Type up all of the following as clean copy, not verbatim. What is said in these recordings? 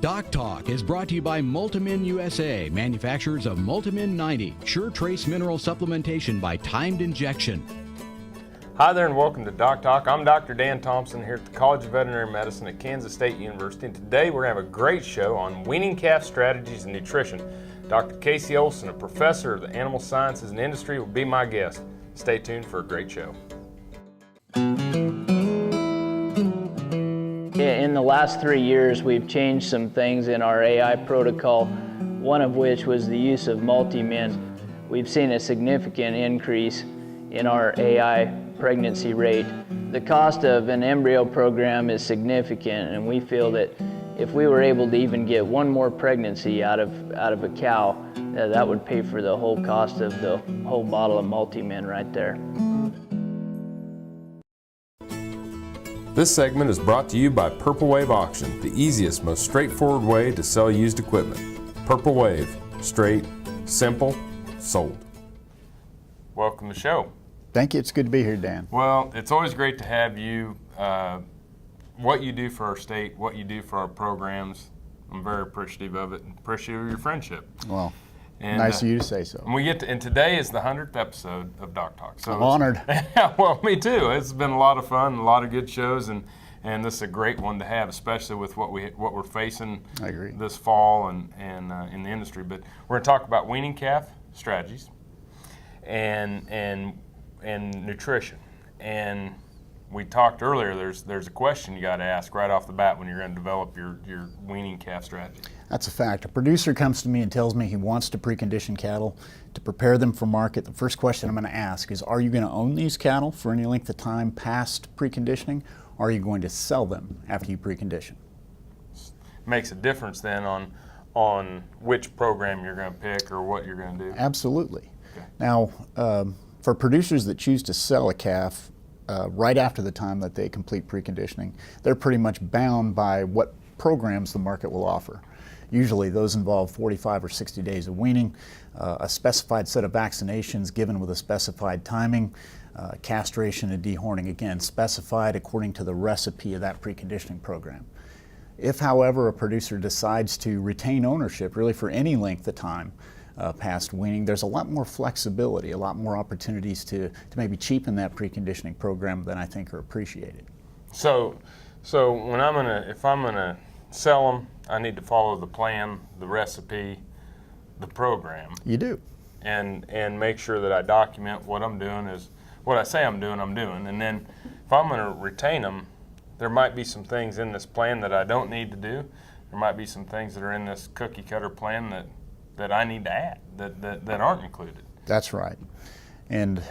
DocTalk is brought to you by Multimin USA, manufacturers of Multimin 90, Sure Trace Mineral Supplementation by Timed Injection. Hi there and welcome to DocTalk. I'm Dr. Dan Thompson here at the College of Veterinary Medicine at Kansas State University, and today we're going to have a great show on weaning calf strategies and nutrition. Dr. Casey Olson, a professor of the animal sciences and industry, will be my guest. Stay tuned for a great show. In the last 3 years, we've changed some things in our AI protocol, one of which was the use of multi-min. We've seen a significant increase in our AI pregnancy rate. The cost of an embryo program is significant, and we feel that if we were able to even get one more pregnancy out of a cow, that would pay for the whole cost of the whole bottle of multi-min right there. This segment is brought to you by Purple Wave Auction, the easiest, most straightforward way to sell used equipment. Purple Wave, straight, simple, sold. Welcome to the show. Thank you. It's good to be here, Dan. Well, it's always great to have you. What you do for our state, what you do for our programs, I'm very appreciative of it and appreciative of your friendship. Well, nice of you to say so. And today is the 100th episode of DocTalk. So I'm honored. Well, me too. It's been a lot of fun, a lot of good shows, and this is a great one to have, especially with what we're facing this fall and in the industry. But we're going to talk about weaning calf strategies and nutrition. And we talked earlier, there's a question you got to ask right off the bat when you're going to develop your weaning calf strategy. That's a fact. A producer comes to me and tells me he wants to precondition cattle to prepare them for market. The first question I'm going to ask is, are you going to own these cattle for any length of time past preconditioning, or are you going to sell them after you precondition? Makes a difference then on which program you're going to pick or what you're going to do. Absolutely. Okay. Now, for producers that choose to sell a calf right after the time that they complete preconditioning, they're pretty much bound by what programs the market will offer. Usually those involve 45 or 60 days of weaning, a specified set of vaccinations given with a specified timing, castration and dehorning, again, specified according to the recipe of that preconditioning program. If, however, a producer decides to retain ownership really for any length of time past weaning, there's a lot more flexibility, a lot more opportunities to maybe cheapen that preconditioning program than I think are appreciated. So when if I'm gonna sell them, I need to follow the plan, the recipe, the program. You do. And make sure that I document what I'm doing is what I say I'm doing. And then if I'm gonna retain them, there might be some things in this plan that I don't need to do. There might be some things that are in this cookie cutter plan that I need to add that aren't included. That's right. And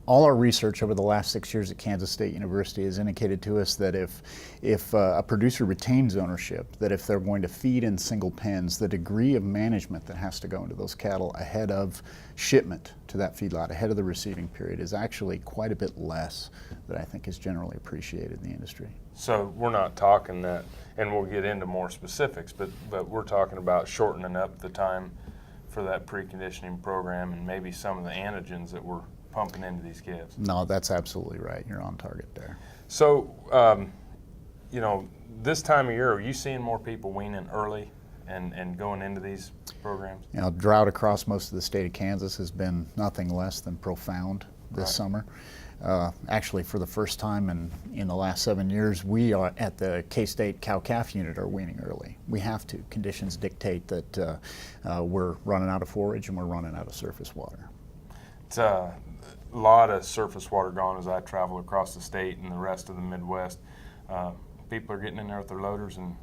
all our research over the last 6 years at Kansas State University has indicated to us that if a producer retains ownership, that if they're going to feed in single pens, the degree of management that has to go into those cattle ahead of shipment to that feedlot, ahead of the receiving period, is actually quite a bit less that I think is generally appreciated in the industry. So we're not talking that, and we'll get into more specifics, but we're talking about shortening up the time for that preconditioning program and maybe some of the antigens that we're pumping into these calves. No, that's absolutely right. You're on target there. So, this time of year, are you seeing more people weaning early and going into these programs? You know, drought across most of the state of Kansas has been nothing less than profound this summer. Actually, for the first time in the last 7 years, we are at the K-State cow-calf unit are weaning early. We have to. Conditions dictate that we're running out of forage and we're running out of surface water. It's a lot of surface water gone as I travel across the state and the rest of the Midwest. People are getting in there with their loaders and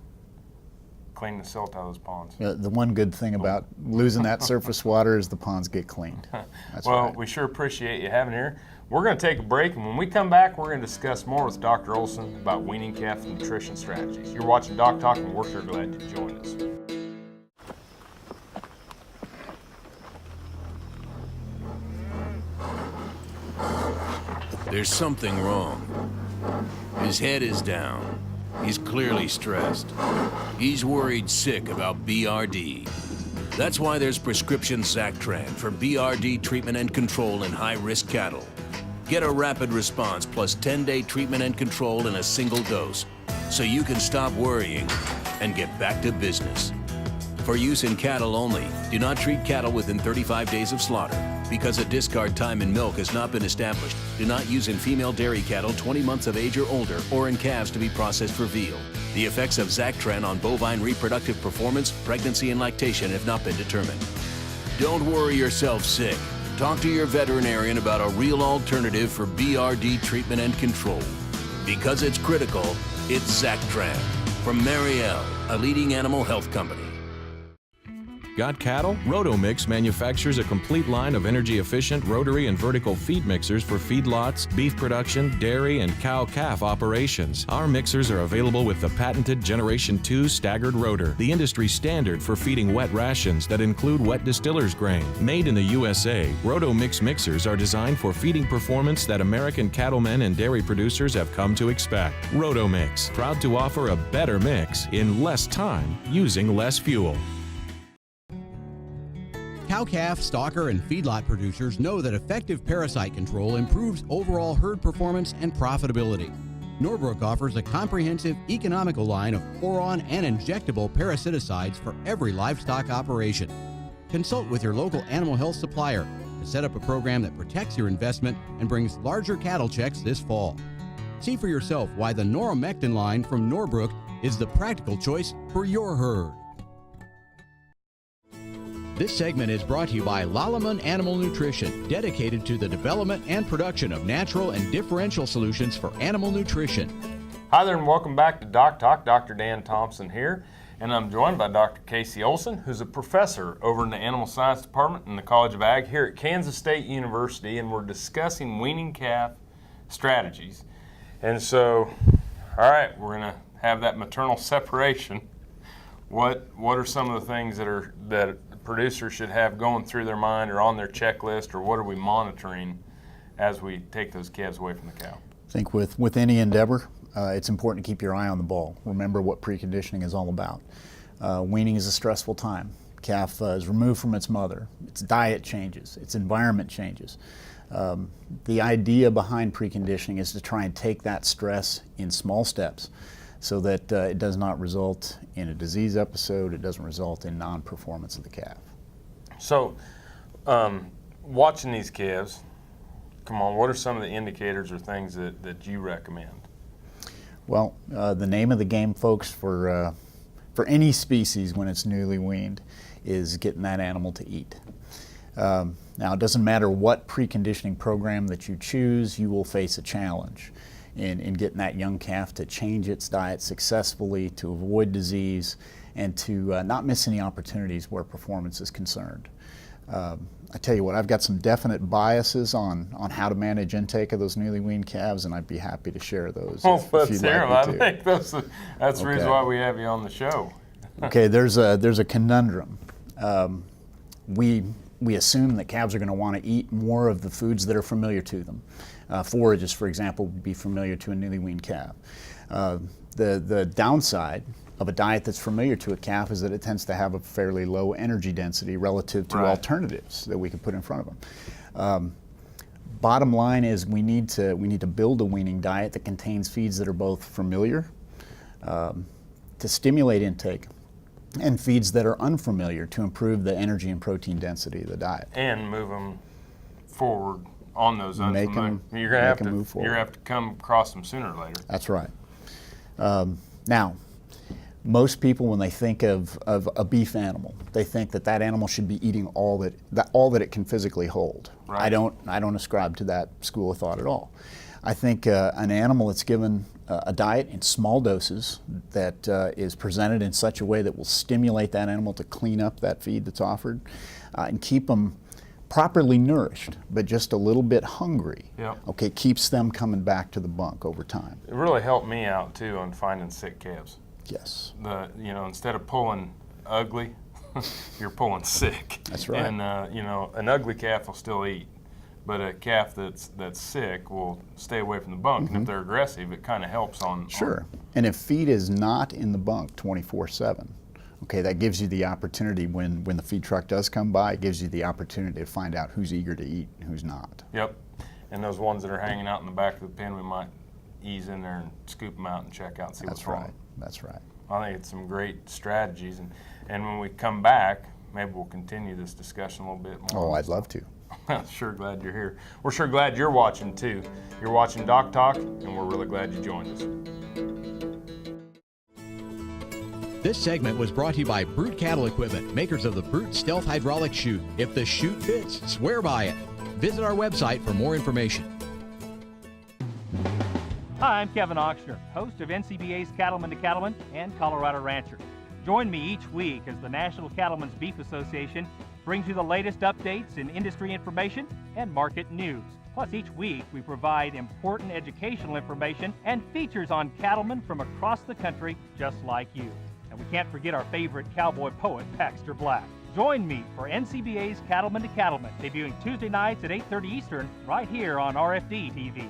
cleaning the silt out of those ponds. The one good thing about losing that surface water is the ponds get cleaned. That's well, right. We sure appreciate you having here. We're going to take a break, and when we come back, we're going to discuss more with Dr. Olson about weaning calf nutrition strategies. You're watching DocTalk, and we're sure glad you joined us. There's something wrong. His head is down. He's clearly stressed. He's worried sick about BRD. That's why there's prescription Zactran for BRD treatment and control in high-risk cattle. Get a rapid response plus 10-day treatment and control in a single dose, so you can stop worrying and get back to business. For use in cattle only, do not treat cattle within 35 days of slaughter. Because a discard time in milk has not been established, do not use in female dairy cattle 20 months of age or older, or in calves to be processed for veal. The effects of Zactran on bovine reproductive performance, pregnancy, and lactation have not been determined. Don't worry yourself sick. Talk to your veterinarian about a real alternative for BRD treatment and control. Because it's critical, it's Zactran from Mariel, a leading animal health company. Got cattle? Rotomix manufactures a complete line of energy-efficient rotary and vertical feed mixers for feedlots, beef production, dairy, and cow-calf operations. Our mixers are available with the patented Generation 2 staggered rotor, the industry standard for feeding wet rations that include wet distiller's grain. Made in the USA, Rotomix mixers are designed for feeding performance that American cattlemen and dairy producers have come to expect. Rotomix, proud to offer a better mix in less time using less fuel. Cow-calf, stocker, and feedlot producers know that effective parasite control improves overall herd performance and profitability. Norbrook offers a comprehensive, economical line of pour-on and injectable parasiticides for every livestock operation. Consult with your local animal health supplier to set up a program that protects your investment and brings larger cattle checks this fall. See for yourself why the Noromectin line from Norbrook is the practical choice for your herd. This segment is brought to you by Lalaman Animal Nutrition, dedicated to the development and production of natural and differential solutions for animal nutrition. Hi there and welcome back to DocTalk. Dr. Dan Thompson here, and I'm joined by Dr. Casey Olson, who's a professor over in the Animal Science Department in the College of Ag here at Kansas State University, and we're discussing weaning calf strategies. And so, all right, we're going to have that maternal separation. What are some of the things that producers should have going through their mind or on their checklist, or what are we monitoring as we take those calves away from the cow? I think with any endeavor, it's important to keep your eye on the ball. Remember what preconditioning is all about. Weaning is a stressful time. Calf is removed from its mother. Its diet changes. Its environment changes. The idea behind preconditioning is to try and take that stress in small steps so that it does not result in a disease episode, it doesn't result in non-performance of the calf. So, watching these calves, come on, what are some of the indicators or things that you recommend? Well, the name of the game, folks, for any species when it's newly weaned is getting that animal to eat. Now, it doesn't matter what preconditioning program that you choose, you will face a challenge in getting that young calf to change its diet successfully, to avoid disease, and to not miss any opportunities where performance is concerned. I tell you what, I've got some definite biases on how to manage intake of those newly weaned calves, and I'd be happy to share those. Let's hear them. I think that's the reason why we have you on the show. Okay, there's a conundrum. We assume that calves are going to want to eat more of the foods that are familiar to them. Forages, for example, would be familiar to a newly weaned calf. The downside of a diet that's familiar to a calf is that it tends to have a fairly low energy density relative to alternatives that we can put in front of them. Bottom line is we need to build a weaning diet that contains feeds that are both familiar to stimulate intake, and feeds that are unfamiliar to improve the energy and protein density of the diet. And move them forward on those unfamiliar. You're going to have to come across them sooner or later. That's right. Now, most people, when they think of a beef animal, they think that animal should be eating all that it can physically hold. Right. I don't ascribe to that school of thought at all. I think an animal that's given a diet in small doses that is presented in such a way that will stimulate that animal to clean up that feed that's offered and keep them properly nourished, but just a little bit hungry, okay, keeps them coming back to the bunk over time. It really helped me out too on finding sick calves. Yes. Instead of pulling ugly, you're pulling sick. That's right. And an ugly calf will still eat, but a calf that's sick will stay away from the bunk. And if they're aggressive, it kind of helps on. Sure. And if feed is not in the bunk 24/7, okay, that gives you the opportunity when the feed truck does come by, it gives you the opportunity to find out who's eager to eat and who's not. Yep. And those ones that are hanging out in the back of the pen, we might ease in there and scoop them out and check out and see what's wrong. That's right. I think it's some great strategies, and when we come back, maybe we'll continue this discussion a little bit more. Oh, I'd love to. Sure glad you're here. We're sure glad you're watching too. You're watching DocTalk, and we're really glad you joined us. This segment was brought to you by Brute Cattle Equipment, makers of the Brute Stealth Hydraulic Chute. If the chute fits, swear by it. Visit our website for more information. Hi, I'm Kevin Ochsner, host of NCBA's Cattleman to Cattleman and Colorado Rancher. Join me each week as the National Cattlemen's Beef Association brings you the latest updates in industry information and market news. Plus, each week we provide important educational information and features on cattlemen from across the country just like you. And we can't forget our favorite cowboy poet, Baxter Black. Join me for NCBA's Cattleman to Cattleman, debuting Tuesday nights at 8:30 Eastern, right here on RFD TV.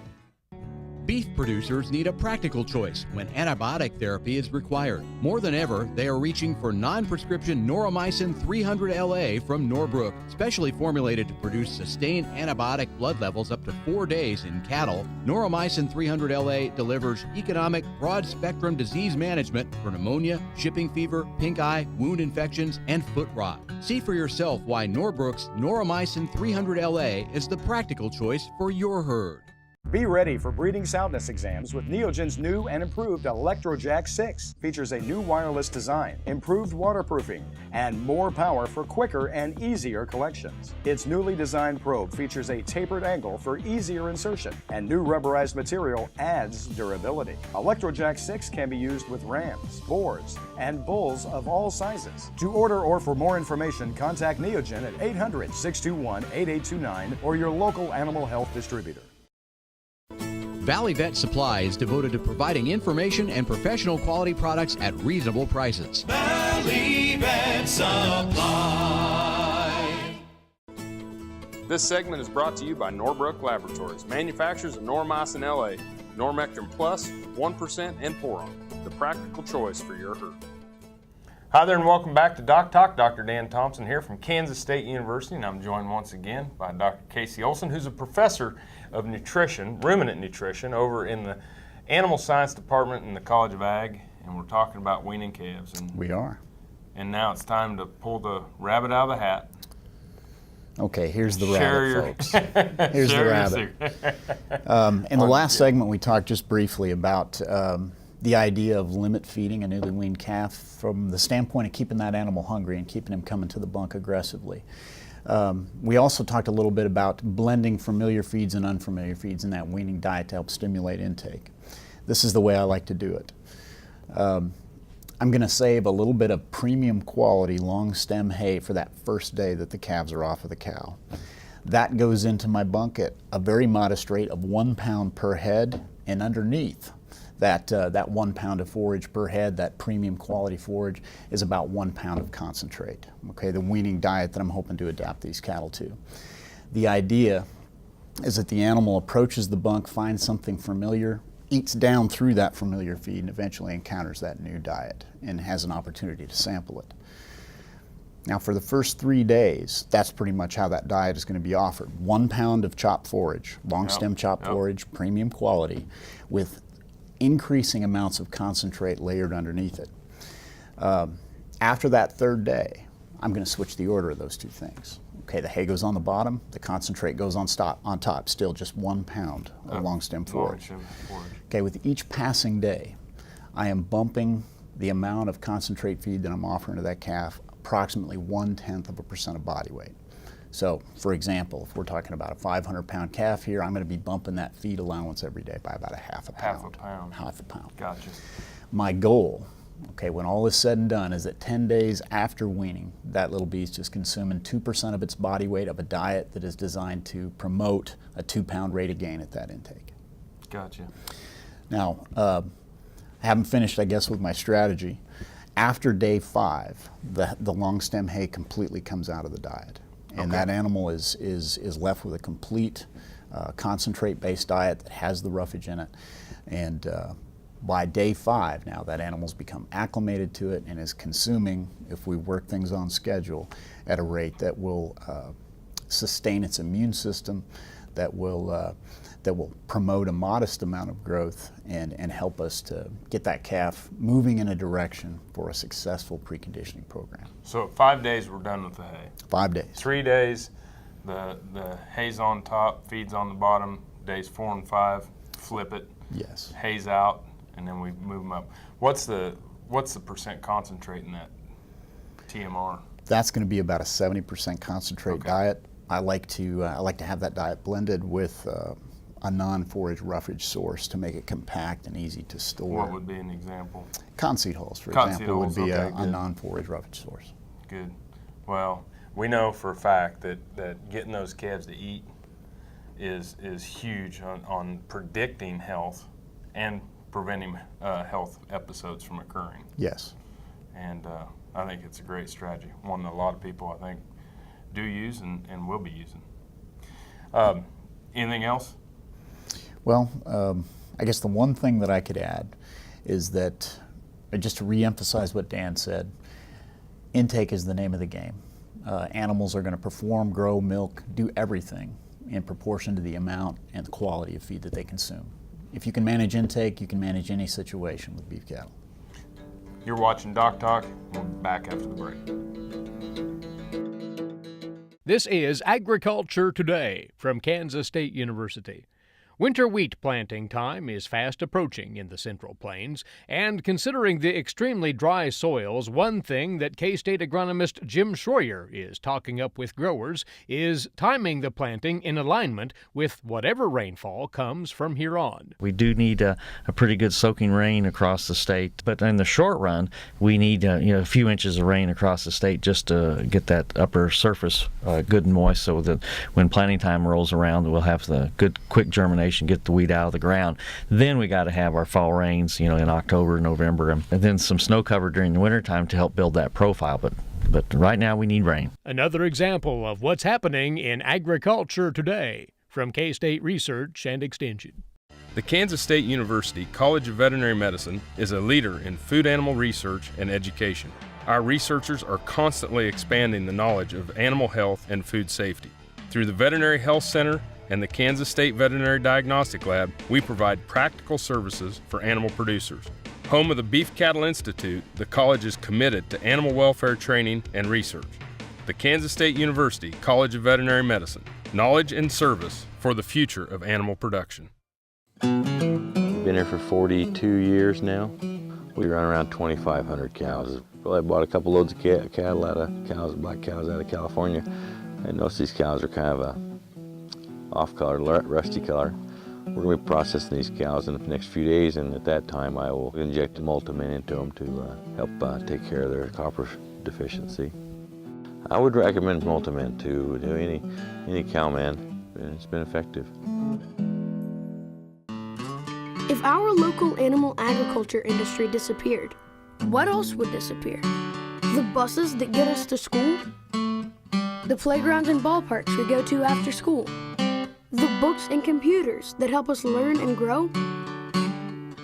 Beef producers need a practical choice when antibiotic therapy is required. More than ever, they are reaching for non-prescription Noromycin 300 LA from Norbrook, specially formulated to produce sustained antibiotic blood levels up to 4 days in cattle. Noromycin 300 LA delivers economic, broad-spectrum disease management for pneumonia, shipping fever, pink eye, wound infections, and foot rot. See for yourself why Norbrook's Noromycin 300 LA is the practical choice for your herd. Be ready for breeding soundness exams with Neogen's new and improved ElectroJack 6. Features a new wireless design, improved waterproofing, and more power for quicker and easier collections. Its newly designed probe features a tapered angle for easier insertion, and new rubberized material adds durability. ElectroJack 6 can be used with rams, boars, and bulls of all sizes. To order or for more information, contact Neogen at 800-621-8829 or your local animal health distributor. Valley Vet Supply is devoted to providing information and professional quality products at reasonable prices. Valley Vet Supply. This segment is brought to you by Norbrook Laboratories, manufacturers of Noromycin LA, Normectin Plus, 1%, and Poron, the practical choice for your herd. Hi there and welcome back to DocTalk. Dr. Dan Thompson here from Kansas State University, and I'm joined once again by Dr. Casey Olson, who's a professor of nutrition, ruminant nutrition, over in the Animal Science Department in the College of Ag, and we're talking about weaning calves. And We are. And now it's time to pull the rabbit out of the hat. Okay, here's the Share rabbit, folks. Here's the Share your rabbit. secret. In the last segment, we talked just briefly about the idea of limit feeding a newly weaned calf from the standpoint of keeping that animal hungry and keeping him coming to the bunk aggressively. We also talked a little bit about blending familiar feeds and unfamiliar feeds in that weaning diet to help stimulate intake. This is the way I like to do it. I'm going to save a little bit of premium quality long stem hay for that first day that the calves are off of the cow. That goes into my bunk at a very modest rate of 1 pound per head, and underneath that 1 pound of forage per head, that premium quality forage, is about 1 pound of concentrate. Okay, the weaning diet that I'm hoping to adapt these cattle to. The idea is that the animal approaches the bunk, finds something familiar, eats down through that familiar feed, and eventually encounters that new diet and has an opportunity to sample it. Now for the first 3 days, that's pretty much how that diet is going to be offered. 1 pound of chopped forage, long stem chopped forage, premium quality, with increasing amounts of concentrate layered underneath it. After that third day, I'm going to switch the order of those two things. Okay, the hay goes on the bottom, the concentrate goes on top, still just 1 pound of long stem forage. Okay, with each passing day, I am bumping the amount of concentrate feed that I'm offering to that calf approximately 1/10% of body weight. So, for example, if we're talking about a 500-pound calf here, I'm going to be bumping that feed allowance every day by about a half a pound. Half a pound. Gotcha. My goal, okay, when all is said and done, is that 10 days after weaning, that little beast is consuming 2% of its body weight of a diet that is designed to promote a 2-pound rate of gain at that intake. Gotcha. Now, I haven't finished, I guess, with my strategy. After day 5, the long stem hay completely comes out of the diet. And that animal is left with a complete concentrate-based diet that has the roughage in it. And by day 5 now, that animal's become acclimated to it and is consuming, if we work things on schedule, at a rate that will sustain its immune system, that will promote a modest amount of growth and help us to get that calf moving in a direction for a successful preconditioning program. So at 5 days, we're done with the hay. 5 days. 3 days, the hay's on top, feed's on the bottom. Days 4 and 5, flip it. Yes. Hay's out, and then we move them up. What's the percent concentrate in that TMR? That's going to be about a 70% concentrate diet. I like to have that diet blended with a non-forage roughage source to make it compact and easy to store. What would be an example? Cotton seed hulls, for Cotton example, seed hulls, would be okay, a non-forage roughage source. Good. Well, we know for a fact that getting those calves to eat is huge on predicting health and preventing health episodes from occurring. Yes. And I think it's a great strategy, one that a lot of people, I think, do use and will be using. Anything else? Well, I guess the one thing that I could add is that, just to reemphasize what Dan said, intake is the name of the game. Animals are going to perform, grow, milk, do everything in proportion to the amount and the quality of feed that they consume. If you can manage intake, you can manage any situation with beef cattle. You're watching DocTalk. We'll be back after the break. This is Agriculture Today from Kansas State University. Winter wheat planting time is fast approaching in the Central Plains, and considering the extremely dry soils, one thing that K-State agronomist Jim Schroyer is talking up with growers is timing the planting in alignment with whatever rainfall comes from here on. We do need a pretty good soaking rain across the state, but in the short run, we need a few inches of rain across the state just to get that upper surface good and moist, so that when planting time rolls around, we'll have the good quick germination, get the wheat out of the ground. Then we got to have our fall rains, in October, November, and then some snow cover during the wintertime to help build that profile. But right now we need rain. Another example of what's happening in agriculture today from K-State Research and Extension. The Kansas State University College of Veterinary Medicine is a leader in food animal research and education. Our researchers are constantly expanding the knowledge of animal health and food safety. Through the Veterinary Health Center and the Kansas State Veterinary Diagnostic Lab, we provide practical services for animal producers. Home of the Beef Cattle Institute, the college is committed to animal welfare training and research. The Kansas State University College of Veterinary Medicine, knowledge and service for the future of animal production. We've been here for 42 years now. We run around 2,500 cows. I bought a couple loads of cattle black cows out of California. I noticed these cows are kind of a off-color, rusty color. We're going to be processing these cows in the next few days, and at that time I will inject multimin into them to help take care of their copper deficiency. I would recommend multimin to any cowman. It's been effective. If our local animal agriculture industry disappeared, what else would disappear? The buses that get us to school? The playgrounds and ballparks we go to after school? The books and computers that help us learn and grow?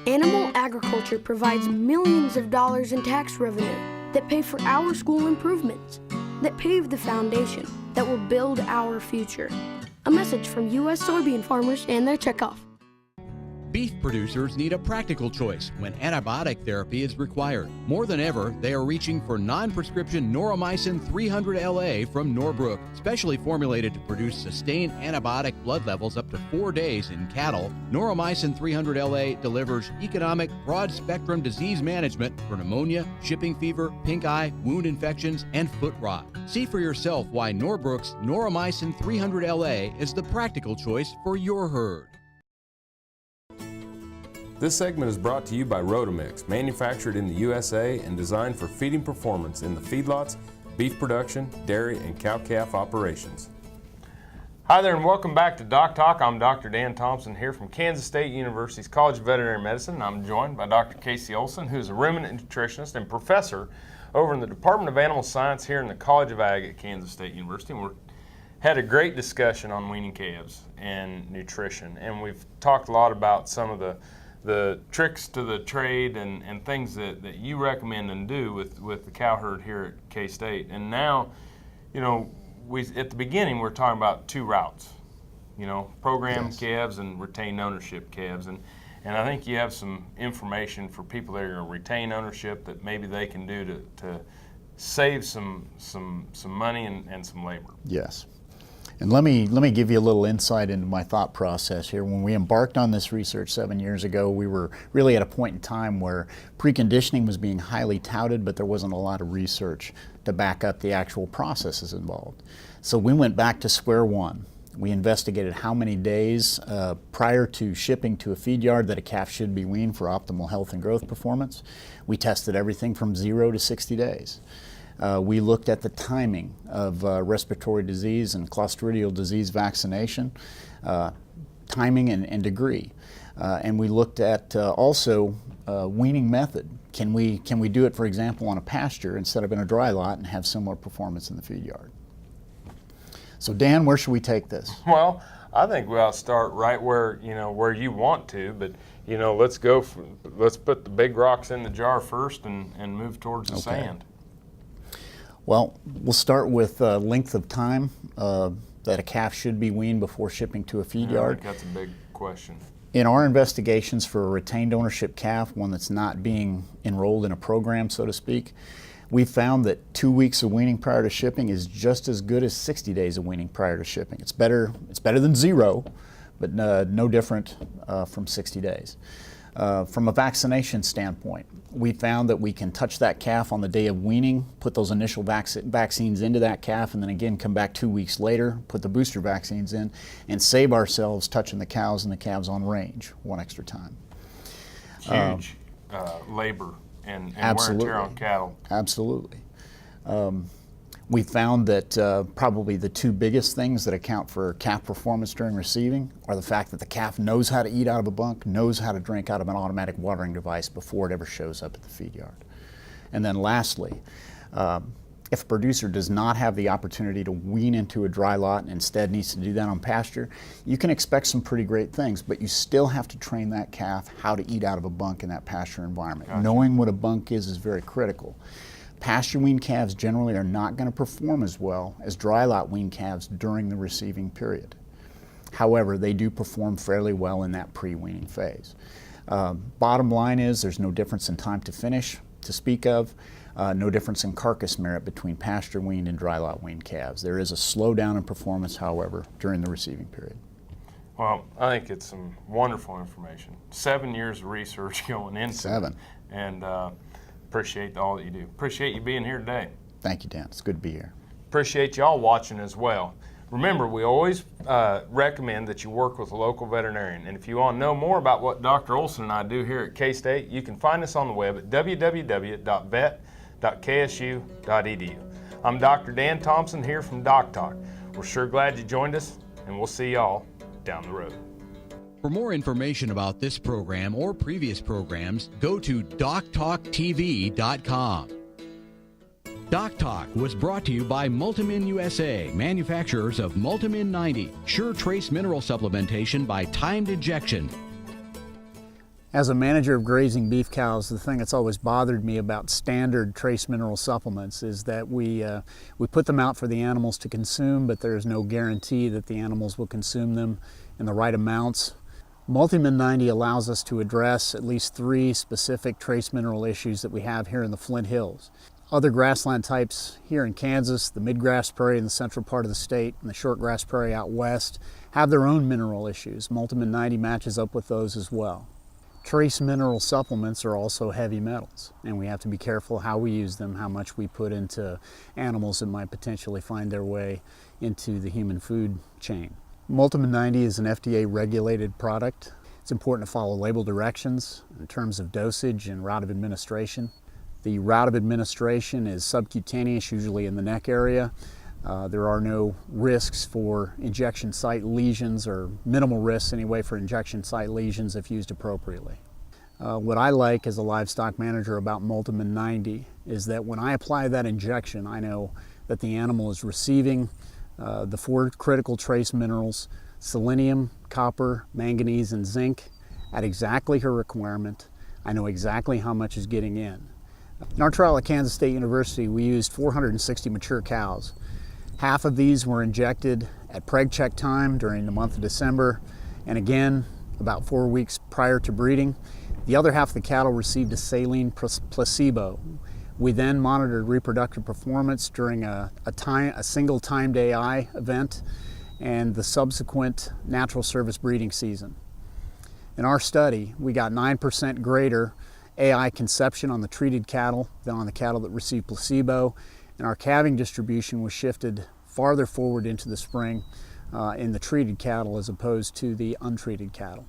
Animal agriculture provides millions of dollars in tax revenue that pay for our school improvements, that pave the foundation that will build our future. A message from U.S. soybean farmers and their checkoff. Beef producers need a practical choice when antibiotic therapy is required. More than ever, they are reaching for non-prescription Noromycin 300LA from Norbrook, specially formulated to produce sustained antibiotic blood levels up to 4 days in cattle. Noromycin 300LA delivers economic, broad-spectrum disease management for pneumonia, shipping fever, pink eye, wound infections, and foot rot. See for yourself why Norbrook's Noromycin 300LA is the practical choice for your herd. This segment is brought to you by Rotomix, manufactured in the USA and designed for feeding performance in the feedlots, beef production, dairy, and cow-calf operations. Hi there and welcome back to DocTalk. I'm Dr. Dan Thompson here from Kansas State University's College of Veterinary Medicine. I'm joined by Dr. Casey Olson, who's a ruminant nutritionist and professor over in the Department of Animal Science here in the College of Ag at Kansas State University. And we had a great discussion on weaning calves and nutrition, and we've talked a lot about some of the tricks to the trade and things that you recommend and do with the cow herd here at K-State. And now, at the beginning we're talking about two routes. you know, program Yes. calves and retained ownership calves. And I think you have some information for people that are going to retain ownership that maybe they can do to save some money and some labor. Yes. And let me give you a little insight into my thought process here. When we embarked on this research 7 years ago, we were really at a point in time where preconditioning was being highly touted, but there wasn't a lot of research to back up the actual processes involved. So we went back to square one. We investigated how many days prior to shipping to a feed yard that a calf should be weaned for optimal health and growth performance. We tested everything from 0 to 60 days. We looked at the timing of respiratory disease and clostridial disease vaccination, timing and degree. And we looked at also weaning method. Can we do it, for example, on a pasture instead of in a dry lot and have similar performance in the feed yard? So Dan, where should we take this? Well, I think we ought to start right where, you know, where you want to, but, you know, let's put the big rocks in the jar first and move towards the sand. Well, we'll start with length of time that a calf should be weaned before shipping to a feed yard. I think that's a big question. In our investigations for a retained ownership calf, one that's not being enrolled in a program, so to speak, we found that 2 weeks of weaning prior to shipping is just as good as 60 days of weaning prior to shipping. It's better than 0, but no different from 60 days. From a vaccination standpoint, we found that we can touch that calf on the day of weaning, put those initial vaccines into that calf, and then again come back 2 weeks later, put the booster vaccines in, and save ourselves touching the cows and the calves on range one extra time. Huge labor and wear and tear on cattle. Absolutely. We found that probably the two biggest things that account for calf performance during receiving are the fact that the calf knows how to eat out of a bunk, knows how to drink out of an automatic watering device before it ever shows up at the feed yard. And then lastly, if a producer does not have the opportunity to wean into a dry lot and instead needs to do that on pasture, you can expect some pretty great things, but you still have to train that calf how to eat out of a bunk in that pasture environment. Gotcha. Knowing what a bunk is very critical. Pasture weaned calves generally are not going to perform as well as dry lot weaned calves during the receiving period. However, they do perform fairly well in that pre-weaning phase. Bottom line is there's no difference in time to finish to speak of, no difference in carcass merit between pasture weaned and dry lot weaned calves. There is a slowdown in performance, however, during the receiving period. Well, I think it's some wonderful information. 7 years of research going into it. And appreciate all that you do. Appreciate you being here today. Thank you, Dan. It's good to be here. Appreciate y'all watching as well. Remember, we always recommend that you work with a local veterinarian. And if you want to know more about what Dr. Olson and I do here at K-State, you can find us on the web at www.vet.ksu.edu. I'm Dr. Dan Thompson here from DocTalk. We're sure glad you joined us, and we'll see y'all down the road. For more information about this program or previous programs, go to DocTalkTV.com. DocTalk was brought to you by Multimin USA, manufacturers of Multimin 90, sure trace mineral supplementation by timed injection. As a manager of grazing beef cows, the thing that's always bothered me about standard trace mineral supplements is that we put them out for the animals to consume, but there is no guarantee that the animals will consume them in the right amounts. Multimin 90 allows us to address at least 3 specific trace mineral issues that we have here in the Flint Hills. Other grassland types here in Kansas, the midgrass prairie in the central part of the state and the shortgrass prairie out west, have their own mineral issues. Multimin 90 matches up with those as well. Trace mineral supplements are also heavy metals, and we have to be careful how we use them, how much we put into animals that might potentially find their way into the human food chain. Multimin 90 is an FDA-regulated product. It's important to follow label directions in terms of dosage and route of administration. The route of administration is subcutaneous, usually in the neck area. There are no risks for injection site lesions, or minimal risks anyway for injection site lesions if used appropriately. What I like as a livestock manager about Multimin 90 is that when I apply that injection, I know that the animal is receiving the 4 critical trace minerals, selenium, copper, manganese, and zinc, at exactly her requirement. I know exactly how much is getting in. In our trial at Kansas State University, we used 460 mature cows. Half of these were injected at preg check time during the month of December, and again about 4 weeks prior to breeding. The other half of the cattle received a saline placebo. We then monitored reproductive performance during a single timed AI event and the subsequent natural service breeding season. In our study, we got 9% greater AI conception on the treated cattle than on the cattle that received placebo, and our calving distribution was shifted farther forward into the spring in the treated cattle as opposed to the untreated cattle.